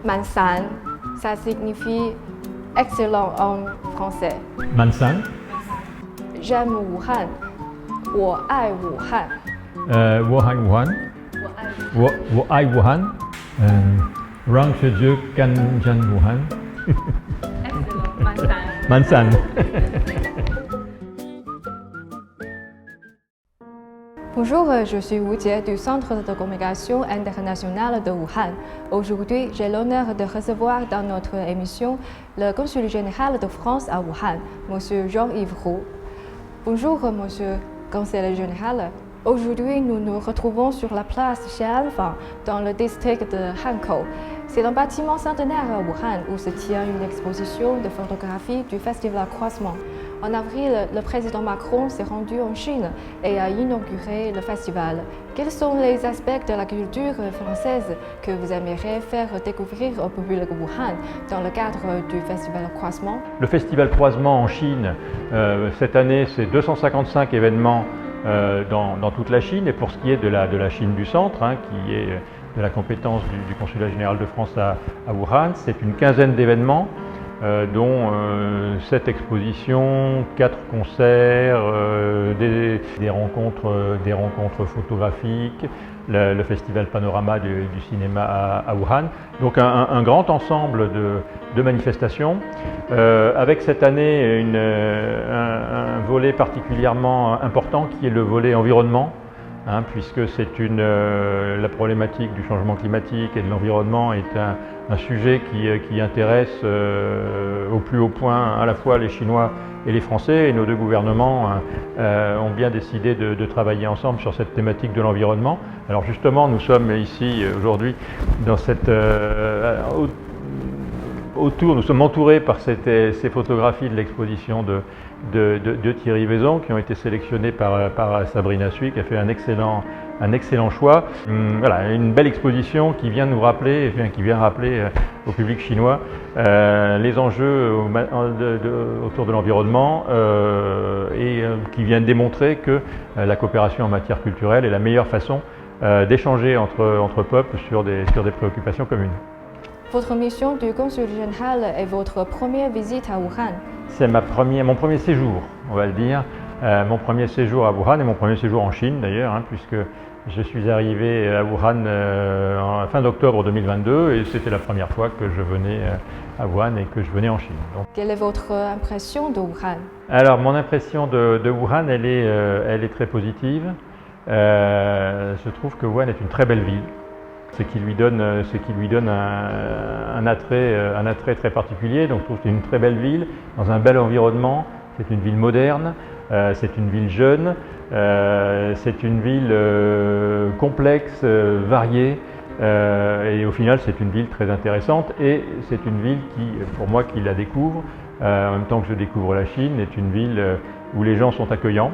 Mansan, ça signifie excellent en français. Mansan. J'aime Wuhan. 我爱武汉. Wuhan Wuhan. 我爱武汉. Rang Shenzhen Kanjan Wuhan. Excellent, Mansan. Mansan. Bonjour, je suis Wu Jie du Centre de communication internationale de Wuhan. Aujourd'hui, j'ai l'honneur de recevoir dans notre émission le consul général de France à Wuhan, Monsieur Jean-Yves Roux. Bonjour, Monsieur Conseiller général. Aujourd'hui, nous nous retrouvons sur la place Xianfang, dans le district de Hankou. C'est un bâtiment centenaire à Wuhan où se tient une exposition de photographie du Festival Croisement. En avril, le président Macron s'est rendu en Chine et a inauguré le festival. Quels sont les aspects de la culture française que vous aimeriez faire découvrir au public de Wuhan dans le cadre du Festival Croisement? Le Festival Croisement en Chine, cette année, c'est 255 événements dans toute la Chine. Et pour ce qui est de la Chine du centre, qui est de la compétence du Consulat général de France à Wuhan, c'est une quinzaine d'événements, dont 7 expositions, 4 concerts, des rencontres photographiques, le festival Panorama du cinéma à Wuhan. Donc un grand ensemble de manifestations, avec cette année un volet particulièrement important qui est le volet environnement. Puisque c'est la problématique du changement climatique et de l'environnement est un sujet qui intéresse au plus haut point à la fois les Chinois et les Français, et nos deux gouvernements ont bien décidé de travailler ensemble sur cette thématique de l'environnement. Alors justement, nous sommes ici aujourd'hui dans cette nous sommes entourés par ces photographies de l'exposition de Thierry Vaison qui ont été sélectionnées par Sabrina Sui, qui a fait un excellent choix. Voilà, une belle exposition qui vient nous rappeler, qui vient rappeler au public chinois les enjeux autour de l'environnement et qui vient démontrer que la coopération en matière culturelle est la meilleure façon d'échanger entre peuples sur des préoccupations communes. Votre mission du consul général est votre première visite à Wuhan. C'est mon premier séjour, on va le dire. Mon premier séjour à Wuhan et mon premier séjour en Chine d'ailleurs, puisque je suis arrivé à Wuhan en fin d'octobre 2022 et c'était la première fois que je venais à Wuhan et que je venais en Chine. Donc, quelle est votre impression de Wuhan? Alors, mon impression de Wuhan, elle est très positive. Je trouve que Wuhan est une très belle ville. Ce qui lui donne un attrait très particulier. Donc je trouve que c'est une très belle ville, dans un bel environnement. C'est une ville moderne, c'est une ville jeune, c'est une ville complexe, variée. Et au final, c'est une ville très intéressante. Et c'est une ville qui, pour moi qui la découvre, en même temps que je découvre la Chine, est une ville où les gens sont accueillants.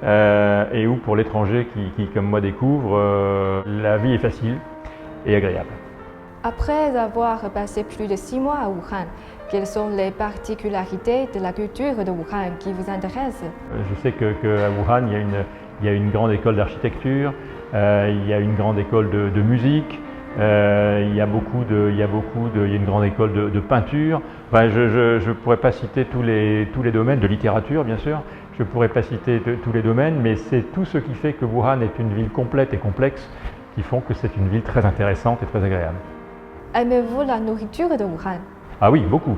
Et où pour l'étranger qui comme moi découvre, la vie est facile et agréable. Après avoir passé plus de 6 mois à Wuhan, quelles sont les particularités de la culture de Wuhan qui vous intéressent? Je sais qu'à Wuhan, il y a une grande école d'architecture, il y a une grande école de musique, il y a une grande école de peinture. Enfin, je ne pourrais pas citer tous les domaines, de littérature bien sûr, je ne pourrais pas citer tous les domaines, mais c'est tout ce qui fait que Wuhan est une ville complète et complexe qui font que c'est une ville très intéressante et très agréable. Aimez-vous la nourriture de Wuhan? Ah oui, beaucoup.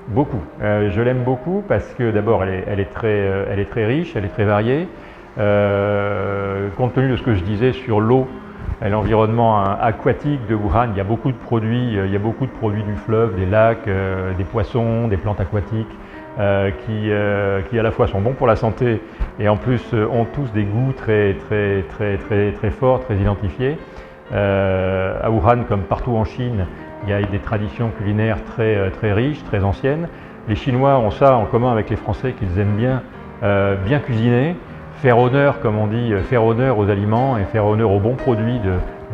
Je l'aime beaucoup parce que d'abord elle est très riche, elle est très variée. Compte tenu de ce que je disais sur l'eau et l'environnement aquatique de Wuhan, il y a beaucoup de produits du fleuve, des lacs, des poissons, des plantes aquatiques qui à la fois sont bons pour la santé et en plus ont tous des goûts très forts, très identifiés. À Wuhan, comme partout en Chine, il y a des traditions culinaires très riches, très anciennes. Les Chinois ont ça en commun avec les Français, qu'ils aiment bien cuisiner, faire honneur, comme on dit, faire honneur aux aliments et faire honneur aux bons produits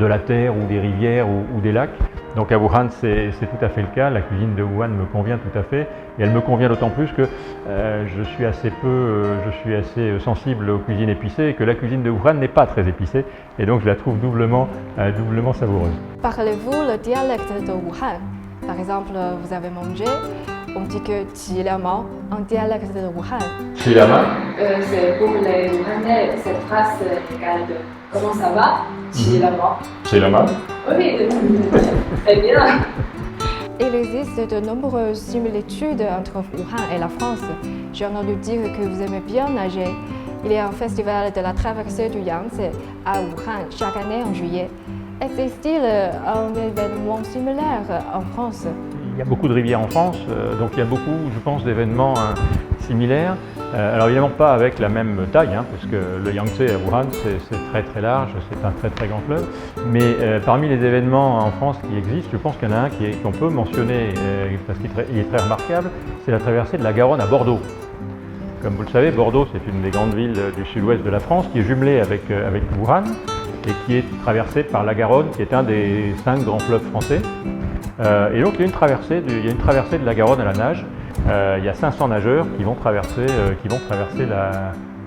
de la terre ou des rivières ou des lacs. Donc à Wuhan, c'est tout à fait le cas. La cuisine de Wuhan me convient tout à fait. Et elle me convient d'autant plus que je suis assez sensible aux cuisines épicées et que la cuisine de Wuhan n'est pas très épicée. Et donc je la trouve doublement savoureuse. Parlez-vous le dialecte de Wuhan? Par exemple, vous avez mangé, on dit que Qi Liao Mao en dialecte de Wuhan. Qi Liao Mao? C'est pour les Wuhanais, cette phrase égale de comment ça va? Qi Liao Mao. Qi Liao Mao? Oui, très bien. Il existe de nombreuses similitudes entre Wuhan et la France. J'ai entendu dire que vous aimez bien nager. Il y a un festival de la traversée du Yangtze à Wuhan chaque année en juillet. Existe-t-il un événement similaire en France? Il y a beaucoup de rivières en France, donc il y a beaucoup, je pense, d'événements similaires. Alors évidemment pas avec la même taille, parce que le Yangtze à Wuhan, c'est très très large, c'est un très très grand fleuve. Mais parmi les événements en France qui existent, je pense qu'il y en a un qu'on peut mentionner, parce qu'il est très remarquable, c'est la traversée de la Garonne à Bordeaux. Comme vous le savez, Bordeaux, c'est une des grandes villes du sud-ouest de la France, qui est jumelée avec Wuhan, et qui est traversée par la Garonne, qui est un des 5 grands fleuves français. Et donc il y a une traversée de la Garonne à la nage. Il y a 500 nageurs qui vont traverser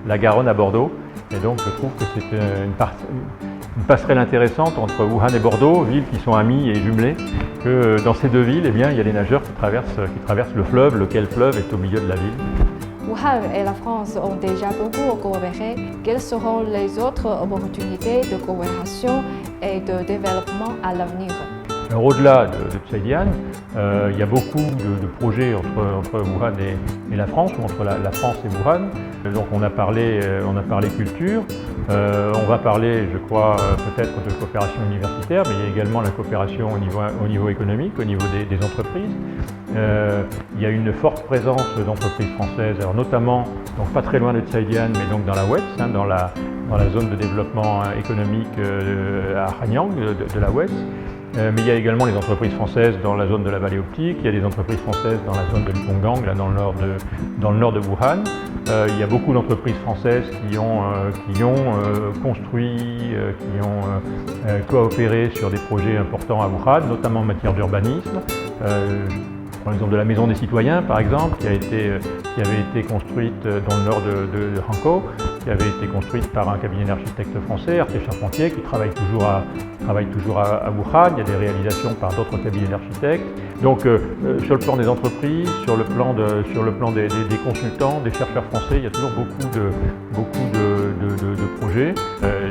la Garonne à Bordeaux. Et donc je trouve que c'est une passerelle intéressante entre Wuhan et Bordeaux, villes qui sont amies et jumelées, que dans ces deux villes, eh bien, il y a des nageurs qui traversent le fleuve, lequel fleuve est au milieu de la ville. Wuhan et la France ont déjà beaucoup coopéré. Quelles seront les autres opportunités de coopération et de développement à l'avenir? Alors au-delà de Tsaidian, il y a beaucoup de projets entre Wuhan et la France, ou entre la France et Wuhan. Donc on a parlé culture, on va parler, je crois, peut-être de coopération universitaire, mais il y a également la coopération au niveau économique, au niveau des entreprises. Il y a une forte présence d'entreprises françaises, alors notamment, donc pas très loin de Tsaidian, mais donc dans la WETS, dans la zone de développement économique à Hanyang, de la WETS. Mais il y a également les entreprises françaises dans la zone de la vallée optique, il y a des entreprises françaises dans la zone de Lipongang, là dans le nord de Wuhan. Il y a beaucoup d'entreprises françaises qui ont construit, qui ont coopéré sur des projets importants à Wuhan, notamment en matière d'urbanisme. Je prends l'exemple de la Maison des Citoyens, par exemple, qui avait été construite dans le nord de Hankou, qui avait été construite par un cabinet d'architectes français, Arte Charpentier, qui travaille toujours à Wuhan. Il y a des réalisations par d'autres cabinets d'architectes. Donc, sur le plan des entreprises, sur le plan des consultants, des chercheurs français, il y a toujours beaucoup de projets.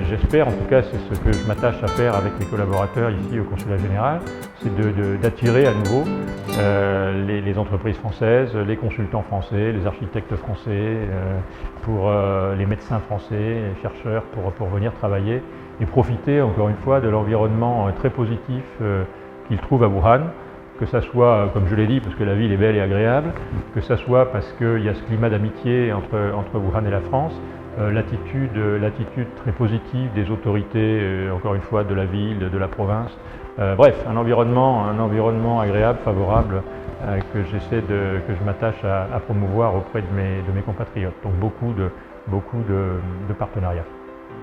J'espère, en tout cas, c'est ce que je m'attache à faire avec mes collaborateurs ici au Consulat général, c'est d'attirer à nouveau les entreprises françaises, les consultants français, les architectes français, pour les médecins français, les chercheurs pour venir travailler et profiter encore une fois de l'environnement très positif qu'ils trouvent à Wuhan, que ça soit, comme je l'ai dit, parce que la ville est belle et agréable, que ça soit parce qu'il y a ce climat d'amitié entre Wuhan et la France, l'attitude très positive des autorités, encore une fois, de la ville, de la province. Bref, un environnement agréable, favorable, que je m'attache à promouvoir auprès de mes compatriotes. Donc beaucoup de partenariats.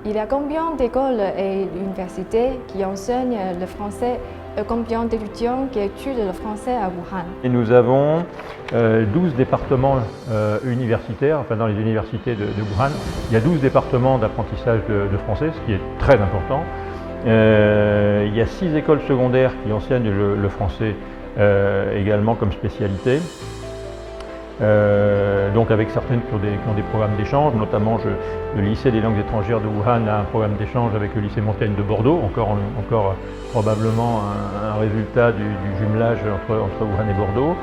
Il y a combien d'écoles et universités qui enseignent le français et combien d'étudiants qui étudient le français à Wuhan? Et nous avons 12 départements universitaires, enfin dans les universités de Wuhan, il y a 12 départements d'apprentissage de français, ce qui est très important. Il y a 6 écoles secondaires qui enseignent le français également comme spécialité. Donc avec certaines qui ont des programmes d'échange, notamment le lycée des langues étrangères de Wuhan a un programme d'échange avec le lycée Montaigne de Bordeaux, encore probablement un résultat du jumelage entre Wuhan et Bordeaux.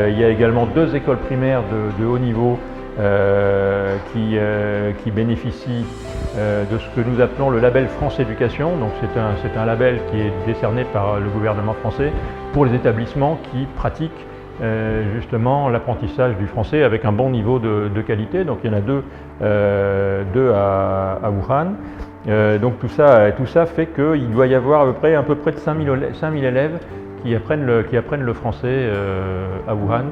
Il y a également 2 écoles primaires de haut niveau qui bénéficient de ce que nous appelons le label France Éducation. Donc c'est un label qui est décerné par le gouvernement français pour les établissements qui pratiquent justement l'apprentissage du français avec un bon niveau de qualité. Donc il y en a 2 à Wuhan. Donc tout ça fait qu'il doit y avoir à peu près de 5000 élèves qui apprennent le français à Wuhan.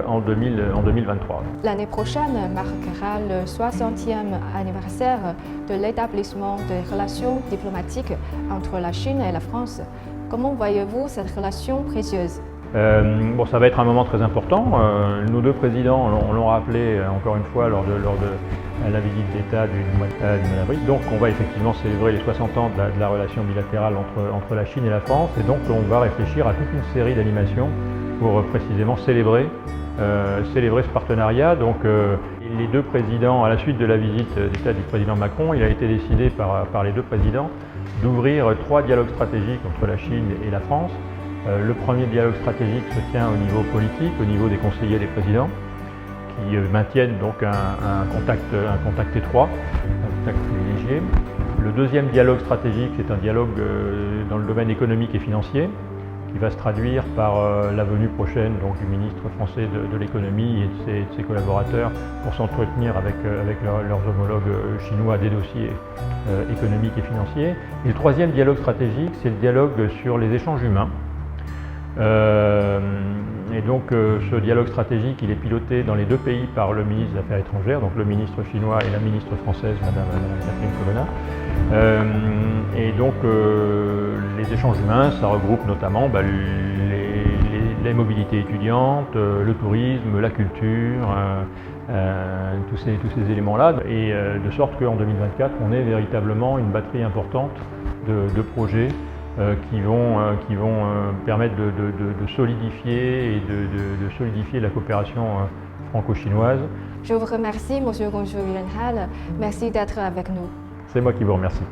en 2023. L'année prochaine marquera le 60e anniversaire de l'établissement des relations diplomatiques entre la Chine et la France. Comment voyez-vous cette relation précieuse? Bon, ça va être un moment très important. Nos deux présidents l'ont rappelé encore une fois lors de la visite d'État du mois d'avril. Donc on va effectivement célébrer les 60 ans de la relation bilatérale entre la Chine et la France. Et donc on va réfléchir à toute une série d'animations pour précisément célébrer ce partenariat. Donc les deux présidents, à la suite de la visite d'État du président Macron, il a été décidé par les deux présidents d'ouvrir 3 dialogues stratégiques entre la Chine et la France. Le premier dialogue stratégique se tient au niveau politique, au niveau des conseillers des présidents, qui maintiennent donc un contact étroit, un contact privilégié. Le deuxième dialogue stratégique, c'est un dialogue dans le domaine économique et financier, qui va se traduire par la venue prochaine donc, du ministre français de l'économie et de ses collaborateurs pour s'entretenir avec leurs homologues chinois des dossiers économiques et financiers. Et le troisième dialogue stratégique, c'est le dialogue sur les échanges humains. Et donc ce dialogue stratégique, il est piloté dans les deux pays par le ministre des Affaires étrangères, donc le ministre chinois et la ministre française, Madame Catherine Colonna. Et donc les échanges humains, ça regroupe notamment les mobilités étudiantes, le tourisme, la culture, tous ces éléments-là, et de sorte qu'en 2024, on ait véritablement une batterie importante de projets qui vont permettre de solidifier et de solidifier la coopération franco-chinoise. Je vous remercie, Monsieur Gonzalo Villenhal. Merci d'être avec nous. C'est moi qui vous remercie.